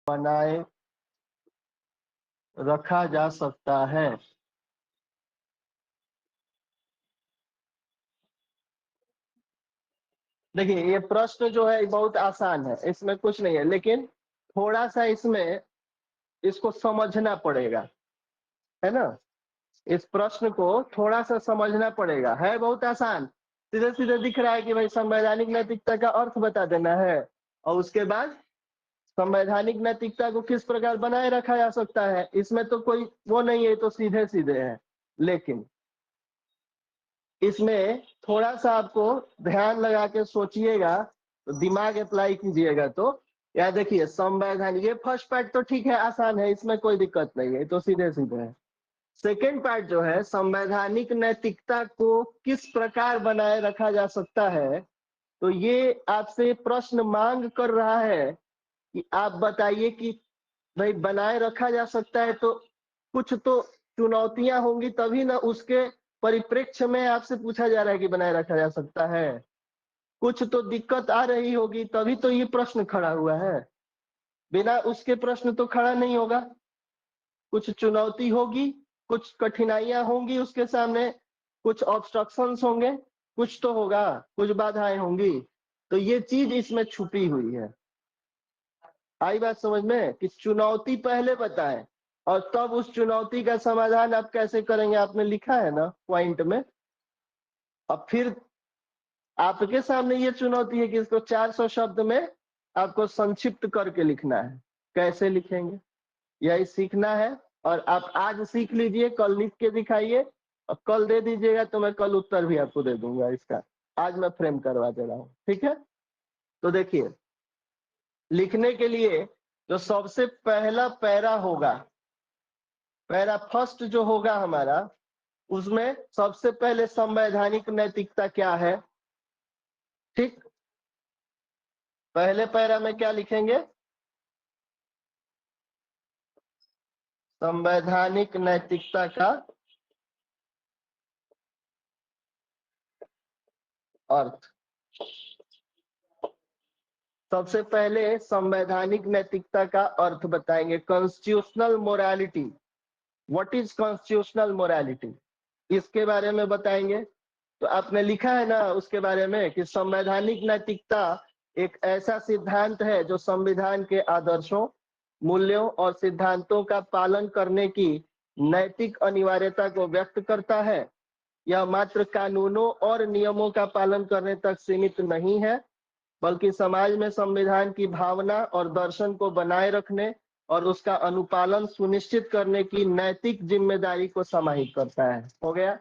बनाए रखा जा सकता है। देखिए ये प्रश्न जो है बहुत आसान है, इसमें कुछ नहीं है, लेकिन थोड़ा सा इसमें इसको समझना पड़ेगा, है ना। इस प्रश्न को थोड़ा सा समझना पड़ेगा, है बहुत आसान। सीधे सीधे दिख रहा है कि भाई संवैधानिक नैतिकता का अर्थ बता देना है, और उसके बाद संवैधानिक नैतिकता को किस प्रकार बनाए रखा जा सकता है। इसमें तो कोई वो नहीं है, तो सीधे सीधे है। लेकिन इसमें थोड़ा सा आपको ध्यान लगा के सोचिएगा, तो दिमाग अप्लाई कीजिएगा। तो या देखिए संवैधानिक, ये फर्स्ट पार्ट तो ठीक है, आसान है, इसमें कोई दिक्कत नहीं है, तो सीधे सीधे है। सेकेंड पार्ट जो है, संवैधानिक नैतिकता को किस प्रकार बनाए रखा जा सकता है, तो ये आपसे प्रश्न मांग कर रहा है कि आप बताइए कि भाई बनाए रखा जा सकता है, तो कुछ तो चुनौतियां होंगी, तभी ना उसके परिप्रेक्ष्य में आपसे पूछा जा रहा है कि बनाए रखा जा सकता है। कुछ तो दिक्कत आ रही होगी, तभी तो ये प्रश्न खड़ा हुआ है, बिना उसके प्रश्न तो खड़ा नहीं होगा। कुछ चुनौती होगी, कुछ कठिनाइयां होंगी उसके सामने, कुछ ऑब्स्ट्रक्शंस होंगे, कुछ तो होगा, कुछ बाधाएं होंगी, तो ये चीज इसमें छुपी हुई है। आई बात समझ में कि चुनौती पहले बताएं और तब उस चुनौती का समाधान आप कैसे करेंगे, आपने लिखा है ना पॉइंट में। अब फिर आपके सामने ये चुनौती है कि इसको 400 शब्द में आपको संक्षिप्त करके लिखना है। कैसे लिखेंगे, यही सीखना है। और आप आज सीख लीजिए, कल लिख के दिखाइए और कल दे दीजिएगा, तो मैं कल उत्तर भी आपको दे दूंगा इसका। आज मैं फ्रेम करवा दे रहा हूँ, ठीक है। तो देखिए, लिखने के लिए जो सबसे पहला पैरा होगा, पैरा फर्स्ट जो होगा हमारा, उसमें सबसे पहले संवैधानिक नैतिकता क्या है, ठीक। पहले पैरा में क्या लिखेंगे, संवैधानिक नैतिकता का अर्थ। सबसे पहले संवैधानिक नैतिकता का अर्थ बताएंगे, constitutional morality. What is constitutional morality, इसके बारे में बताएंगे। तो आपने लिखा है ना उसके बारे में कि संवैधानिक नैतिकता एक ऐसा सिद्धांत है जो संविधान के आदर्शों, मूल्यों और सिद्धांतों का पालन करने की नैतिक अनिवार्यता को व्यक्त करता है। यह मात्र कानूनों और नियमों का पालन करने तक सीमित नहीं है, बल्कि समाज में संविधान की भावना और दर्शन को बनाए रखने और उसका अनुपालन सुनिश्चित करने की नैतिक जिम्मेदारी को समाहित करता है। हो गया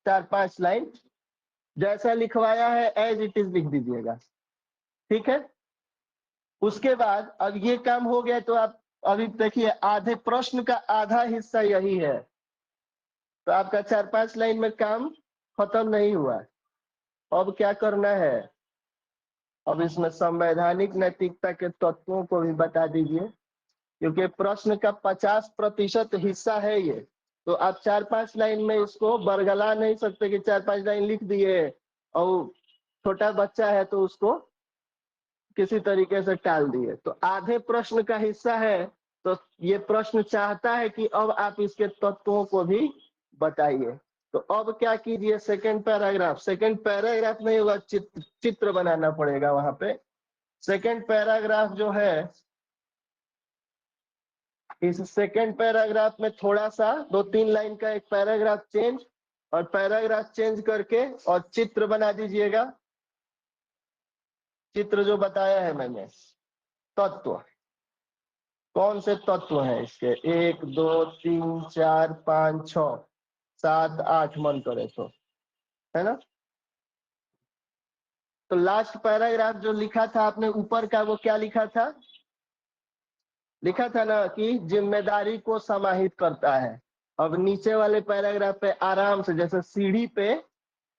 4-5 लाइन, जैसा लिखवाया है एज इट इज लिख दीजिएगा, ठीक है। उसके बाद अब ये काम हो गया, तो आप अभी देखिए आधे प्रश्न का आधा हिस्सा यही है, तो आपका 4-5 लाइन में काम खत्म नहीं हुआ। अब क्या करना है, अब इसमें संवैधानिक नैतिकता के तत्वों को भी बता दीजिए, क्योंकि प्रश्न का 50% हिस्सा है ये। तो आप 4-5 लाइन में इसको बरगला नहीं सकते कि 4-5 लाइन लिख दिए और छोटा बच्चा है तो उसको किसी तरीके से टाल दिए। तो आधे प्रश्न का हिस्सा है, तो ये प्रश्न चाहता है कि अब आप इसके तत्वों को भी बताइए। तो अब क्या कीजिए, सेकंड पैराग्राफ, सेकंड पैराग्राफ नहीं होगा, चित्र बनाना पड़ेगा वहां पे। सेकंड पैराग्राफ जो है, इस सेकंड पैराग्राफ में थोड़ा सा 2-3 लाइन का एक पैराग्राफ चेंज, और पैराग्राफ चेंज करके और चित्र बना दीजिएगा। चित्र जो बताया है मैंने, तत्व, कौन से तत्व हैं इसके, 1 2 3 4 5 6 7 8 मन करे तो, है ना। तो लास्ट पैराग्राफ जो लिखा था आपने ऊपर का, वो क्या लिखा था, लिखा था ना कि जिम्मेदारी को समाहित करता है। अब नीचे वाले पैराग्राफ पे आराम से, जैसे सीढ़ी पे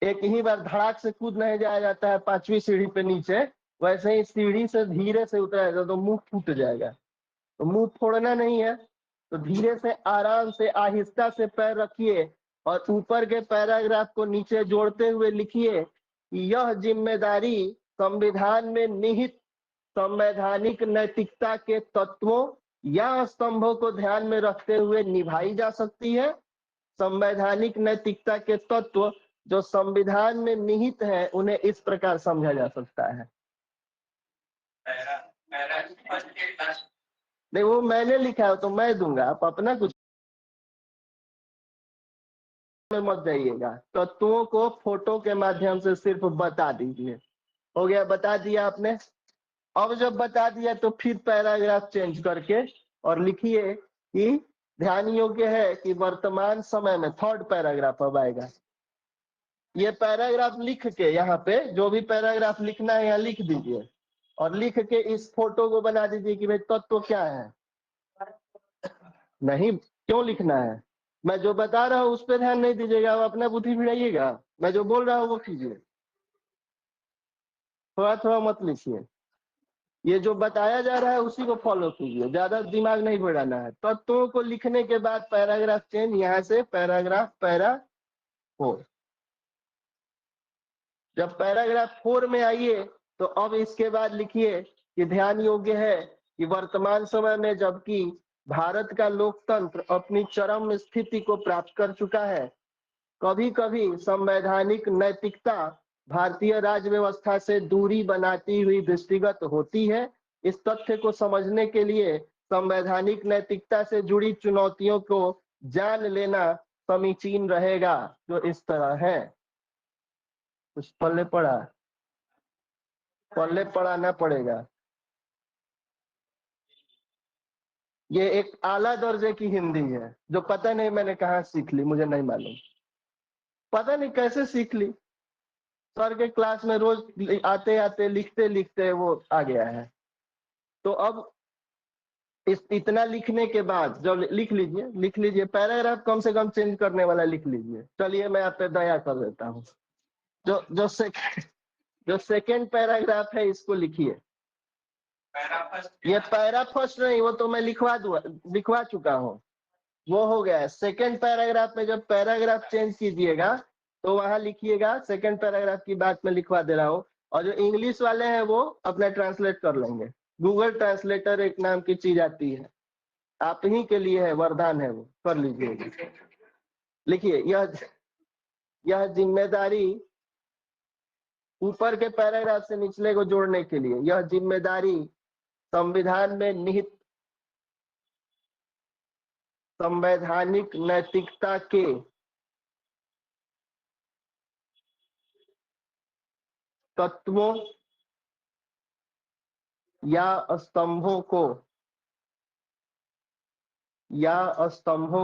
एक ही बार धड़ाक से कूद नहीं जाया जाता है 5वीं सीढ़ी पे नीचे, वैसे ही सीढ़ी से धीरे से उतरा जाता तो मुंह फूट जाएगा। तो मुंह फोड़ना नहीं है, तो धीरे से आराम से आहिस्ता से पैर रखिए और ऊपर के पैराग्राफ को नीचे जोड़ते हुए लिखिए कि यह जिम्मेदारी संविधान में निहित संवैधानिक नैतिकता के तत्वों या स्तंभों को ध्यान में रखते हुए निभाई जा सकती है। संवैधानिक नैतिकता के तत्व जो संविधान में निहित है उन्हें इस प्रकार समझा जा सकता है। नहीं, वो मैंने लिखा है तो मैं दूंगा, आप अपना कुछ में मत जाइएगा। तत्वों को फोटो के माध्यम से सिर्फ बता दीजिए। हो गया, बता दिया आपने। अब जब बता दिया तो फिर पैराग्राफ चेंज करके और लिखिए कि ध्यान योग्य है कि वर्तमान समय में, थर्ड पैराग्राफ अब आएगा। ये पैराग्राफ लिख के यहाँ पे जो भी पैराग्राफ लिखना है यहाँ लिख दीजिए और लिख के इस फोटो को बना दीजिए कि भाई तत्व क्या है। नहीं, क्यों लिखना है? मैं जो बता रहा हूँ उस पर ध्यान नहीं दीजिएगा, आप अपना बुद्धि भिड़ाइएगा। मैं जो बोल रहा हूँ वो कीजिए, थोड़ा थोड़ा मत लिखिए। ये जो बताया जा रहा है उसी को फॉलो कीजिए, ज्यादा दिमाग नहीं बढ़ाना है। तत्वों को लिखने के बाद पैराग्राफ चेंज, यहाँ से पैराग्राफ पैरा 4। जब पैराग्राफ 4 में आइए तो अब इसके बाद लिखिए कि ध्यान योग्य है कि वर्तमान समय में जबकि भारत का लोकतंत्र अपनी चरम स्थिति को प्राप्त कर चुका है, कभी कभी संवैधानिक नैतिकता भारतीय राज्य व्यवस्था से दूरी बनाती हुई दृष्टिगत होती है। इस तथ्य को समझने के लिए संवैधानिक नैतिकता से जुड़ी चुनौतियों को जान लेना समीचीन रहेगा, जो इस तरह है। कुछ पल्ले पड़ा, पल्ले पढ़ाना पड़ेगा। ये एक आला दर्जे की हिंदी है जो पता नहीं मैंने कहाँ सीख ली, मुझे नहीं मालूम, पता नहीं कैसे सीख ली। सर के क्लास में रोज आते आते लिखते लिखते वो आ गया है। तो अब इस इतना लिखने के बाद जब लिख लीजिए पैराग्राफ कम से कम चेंज करने वाला लिख लीजिए। चलिए मैं आप पे दया कर देता हूँ। जो जो से, जो सेकेंड पैराग्राफ है इसको लिखिए। ये पैरा फर्स्ट नहीं, वो तो मैं लिखवा चुका हूँ, वो हो गया है। सेकेंड पैराग्राफ में जब पैराग्राफ चेंज कीजिएगा तो वहां लिखिएगा, सेकेंड पैराग्राफ की बात मैं लिखवा दे रहा हूँ। और जो इंग्लिश वाले हैं वो अपना ट्रांसलेट कर लेंगे। गूगल ट्रांसलेटर एक नाम की चीज आती है, आप ही के लिए है, वरदान है, वो कर लीजिएगा। लिखिए, यह जिम्मेदारी ऊपर के पैराग्राफ से निचले को जोड़ने के लिए, यह जिम्मेदारी संविधान में निहित संवैधानिक नैतिकता के तत्वों या स्तंभों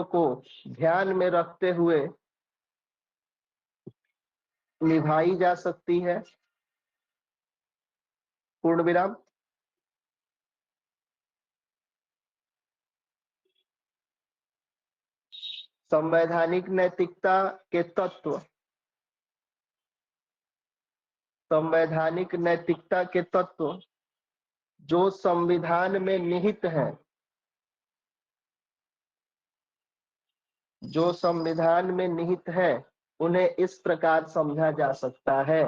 को ध्यान में रखते हुए निभाई जा सकती है। पूर्ण विराम। संवैधानिक नैतिकता के तत्व, संवैधानिक नैतिकता के तत्व जो संविधान में निहित है, जो संविधान में निहित है, उन्हें इस प्रकार समझा जा सकता है।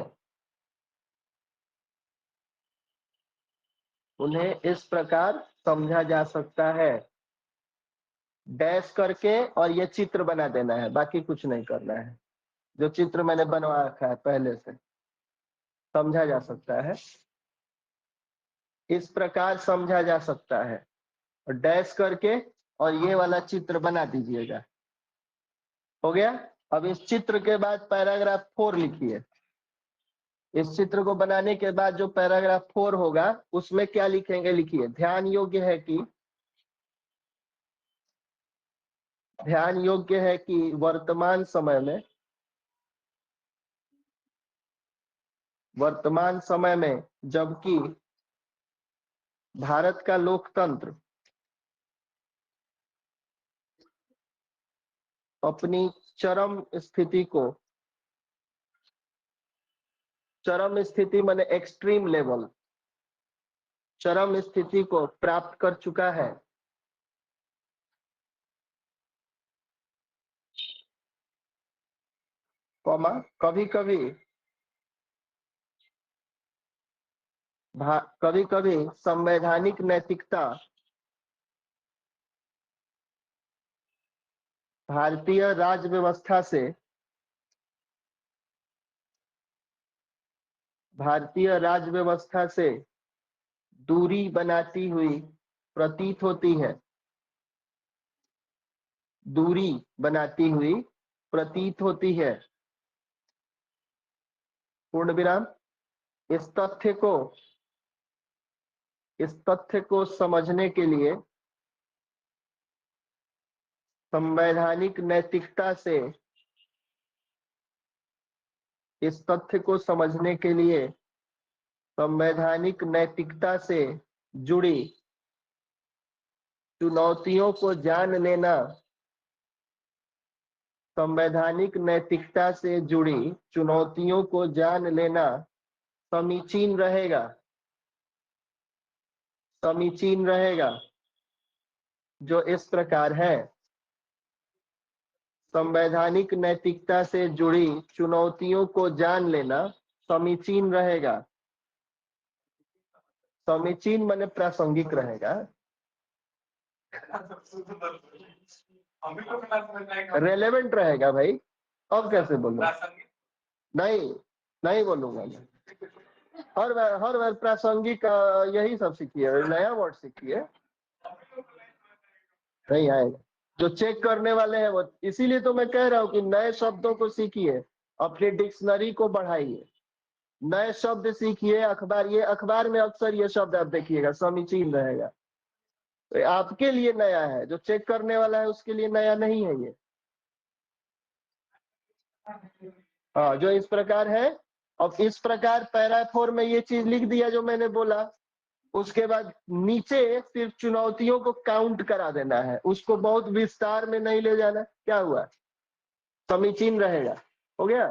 उन्हें इस प्रकार समझा जा सकता है। डैश करके और ये चित्र बना देना है, बाकी कुछ नहीं करना है। जो चित्र मैंने बनवा रखा है पहले से, समझा जा सकता है, इस प्रकार समझा जा सकता है। और डैश करके और ये वाला चित्र बना दीजिएगा। हो गया। अब इस चित्र के बाद पैराग्राफ 4 लिखिए। इस चित्र को बनाने के बाद जो पैराग्राफ 4 होगा उसमें क्या लिखेंगे, लिखिए ध्यान योग्य है कि वर्तमान समय में जबकि भारत का लोकतंत्र अपनी चरम स्थिति माने एक्सट्रीम लेवल, चरम स्थिति को प्राप्त कर चुका है, कभी कभी संवैधानिक नैतिकता भारतीय राज व्यवस्था से दूरी बनाती हुई प्रतीत होती है। दूरी बनाती हुई प्रतीत होती है। पूर्ण विराम। इस तथ्य को समझने के लिए संवैधानिक नैतिकता से इस तथ्य को समझने के लिए संवैधानिक नैतिकता से जुड़ी चुनौतियों को जान लेना संवैधानिक नैतिकता से जुड़ी चुनौतियों को जान लेना समीचीन रहेगा। समीचीन रहेगा। जो इस प्रकार है। संवैधानिक नैतिकता से जुड़ी चुनौतियों को जान लेना समीचीन रहेगा। समीचीन माने प्रासंगिक रहेगा। रेलेवेंट रहेगा भाई। अब कैसे बोलो? नहीं, नहीं बोलूंगा मैं। हर बार प्रासंगिक यही सब सीखिए, नया वर्ड सीखिए, नहीं आएगा। जो चेक करने वाले हैं वो, इसीलिए तो मैं कह रहा हूँ कि नए शब्दों को सीखिए, अपनी डिक्शनरी को बढ़ाइए, नए शब्द सीखिए। अखबार में अक्सर ये शब्द आप देखिएगा, समीचीन रहेगा। तो आपके लिए नया है, जो चेक करने वाला है उसके लिए नया नहीं है ये। हाँ, जो इस प्रकार है। अब इस प्रकार पैरा 4 में ये चीज लिख दिया जो मैंने बोला। उसके बाद नीचे सिर्फ चुनौतियों को काउंट करा देना है, उसको बहुत विस्तार में नहीं ले जाना। क्या हुआ? समीचीन रहेगा। हो गया।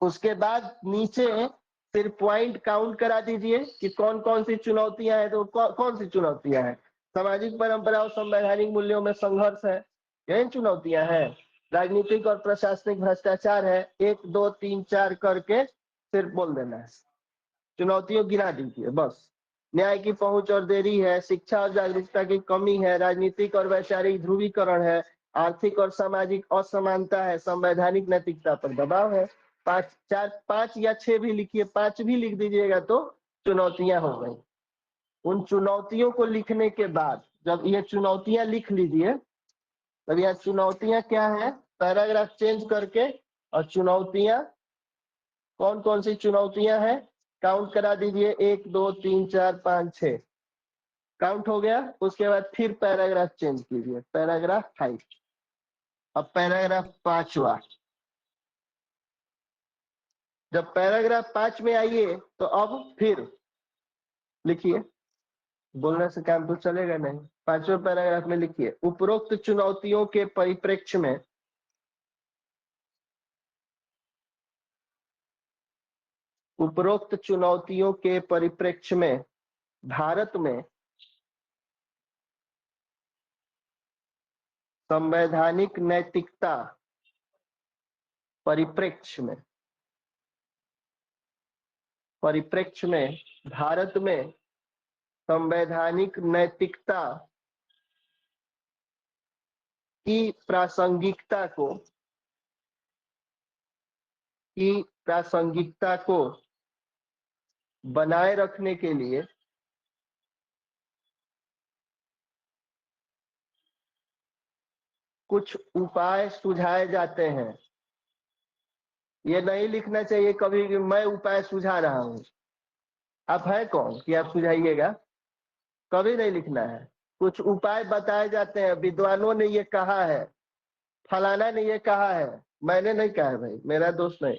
उसके बाद नीचे सिर्फ पॉइंट काउंट करा दीजिए कि कौन कौन सी चुनौतियां हैं। तो कौन सी चुनौतियां हैं? सामाजिक परंपरा और संवैधानिक मूल्यों में संघर्ष है, यही चुनौतियां हैं। राजनीतिक और प्रशासनिक भ्रष्टाचार है। 1 2 3 4 करके सिर्फ बोल देना है, चुनौतियों गिना दीजिए बस। न्याय की पहुंच और देरी है, शिक्षा और जागरूकता की कमी है, राजनीतिक और वैचारिक ध्रुवीकरण है, आर्थिक और सामाजिक असमानता है, संवैधानिक नैतिकता पर दबाव है। 5 या 6 भी लिखिए, 5 भी लिख दीजिएगा तो चुनौतियां हो गई। उन चुनौतियों को लिखने के बाद जब ये चुनौतियां लिख लीजिए, तब यह चुनौतियां क्या है, पैराग्राफ चेंज करके, और चुनौतियां कौन कौन सी चुनौतियां हैं काउंट करा दीजिए। 1 2 3 4 5 6 काउंट हो गया। उसके बाद फिर पैराग्राफ चेंज कीजिए, पैराग्राफ 5। अब पैराग्राफ 5वां। जब पैराग्राफ 5 में आइए तो अब फिर लिखिए, बोलने से काम तो चलेगा नहीं। 5वें पैराग्राफ में लिखिए, उपरोक्त चुनौतियों के परिप्रेक्ष्य में भारत में संवैधानिक नैतिकता परिप्रेक्ष्य में भारत में संवैधानिक नैतिकता की प्रासंगिकता को बनाए रखने के लिए कुछ उपाय सुझाए जाते हैं। ये नहीं लिखना चाहिए कभी कि मैं उपाय सुझा रहा हूं। आप है कौन कि आप सुझाइएगा? कभी नहीं लिखना है। कुछ उपाय बताए जाते हैं, विद्वानों ने ये कहा है, फलाना ने ये कहा है, मैंने नहीं कहा है भाई, मेरा दोस्त नहीं।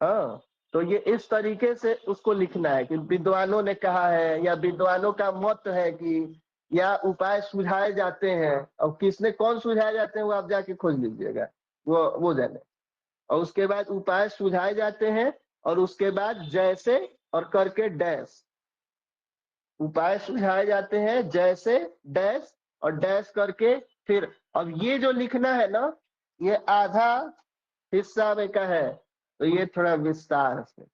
हाँ, तो ये इस तरीके से उसको लिखना है कि विद्वानों ने कहा है, या विद्वानों का मत है कि, या उपाय सुझाए जाते हैं। अब किसने कौन सुझाए जाते हैं वो आप जाके खोज लीजिएगा, वो जाने। और उसके बाद उपाय सुझाए जाते हैं, और उसके बाद जैसे और करके डैश। उपाय सुझाए जाते हैं जैसे डैश, और डैश करके फिर। अब ये जो लिखना है ना, ये आधा हिस्सा में का है, तो ये थोड़ा विस्तार से।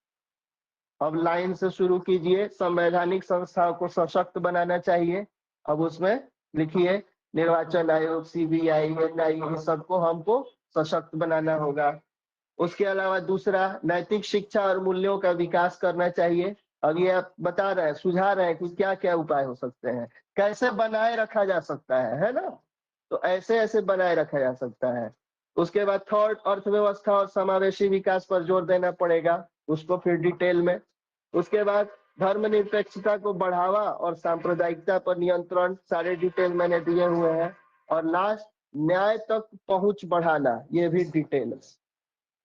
अब लाइन से शुरू कीजिए, संवैधानिक संस्थाओं को सशक्त बनाना चाहिए। अब उसमें लिखिए, निर्वाचन आयोग, सीबीआई, एनआईए, इन सबको हमको सशक्त बनाना होगा। उसके अलावा दूसरा, नैतिक शिक्षा और मूल्यों का विकास करना चाहिए। अब ये आप बता रहे हैं, सुझा रहे हैं कि क्या क्या उपाय हो सकते हैं, कैसे बनाए रखा जा सकता है ना? तो ऐसे ऐसे बनाए रखा जा सकता है। उसके बाद थर्ड, अर्थव्यवस्था और समावेशी विकास पर जोर देना पड़ेगा, उसको फिर डिटेल में। उसके बाद धर्मनिरपेक्षता को बढ़ावा और सांप्रदायिकता पर नियंत्रण, सारे डिटेल मैंने दिए हुए हैं। और लास्ट, न्याय तक पहुंच बढ़ाना, ये भी डिटेल।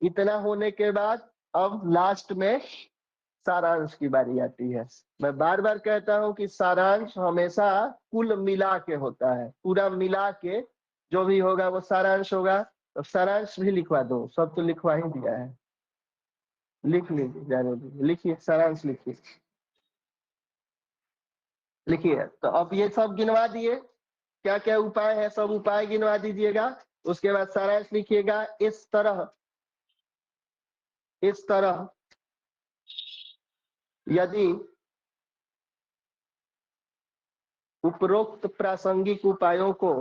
इतना होने के बाद अब लास्ट में सारांश की बारी आती है। मैं बार बार कहता हूं कि सारांश हमेशा कुल मिला के होता है, पूरा मिला के जो भी होगा वो सारांश होगा। तो सारांश भी लिखवा दो, सब तो लिखवा ही दिया है, लिख लीजिए, जाने दीजिए, लिखिए सारांश लिखिए। लिखिए, तो अब ये सब गिनवा दिए, क्या क्या उपाय है, सब उपाय गिनवा दीजिएगा। उसके बाद सारांश लिखिएगा। इस तरह यदि उपरोक्त प्रासंगिक उपायों को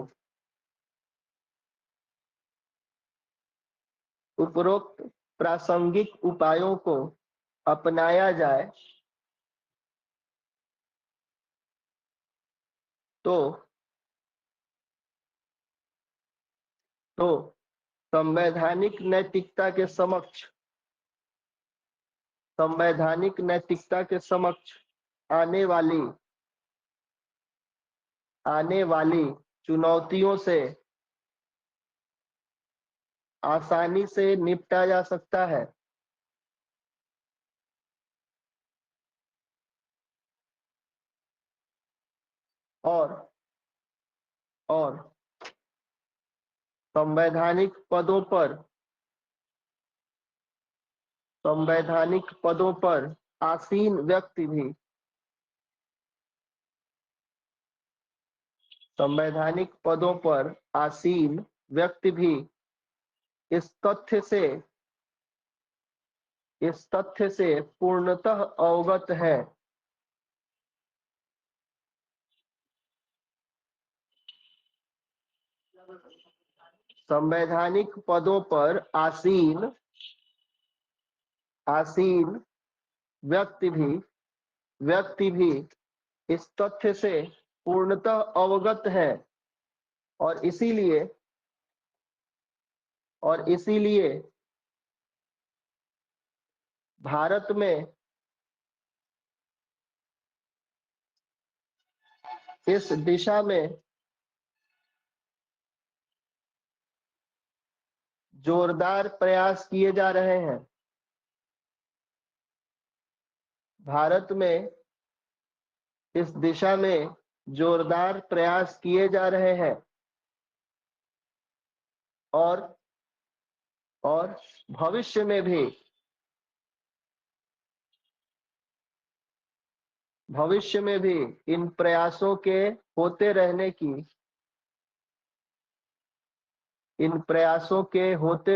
उपरोक्त प्रासंगिक उपायों को अपनाया जाए तो तो संवैधानिक नैतिकता के समक्ष संवैधानिक नैतिकता के समक्ष आने वाली आने वाली चुनौतियों से आसानी से निपटा जा सकता है। और और संवैधानिक पदों पर संवैधानिक पदों पर आसीन व्यक्ति भी संवैधानिक पदों पर आसीन व्यक्ति भी इस तथ्य से पूर्णतः अवगत है संवैधानिक पदों पर आसीन व्यक्ति भी इस तथ्य से पूर्णतः अवगत है। और इसीलिए और इसीलिए भारत में इस दिशा में जोरदार प्रयास किए जा रहे हैं। भारत में इस दिशा में जोरदार प्रयास किए जा रहे हैं। और और भविष्य में भी इन प्रयासों के होते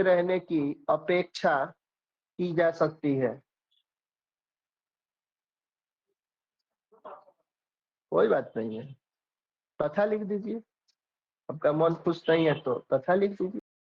रहने की अपेक्षा की जा सकती है। कोई बात नहीं है, तथा लिख दीजिए। आपका मन खुश नहीं है तो तथा लिख दीजिए।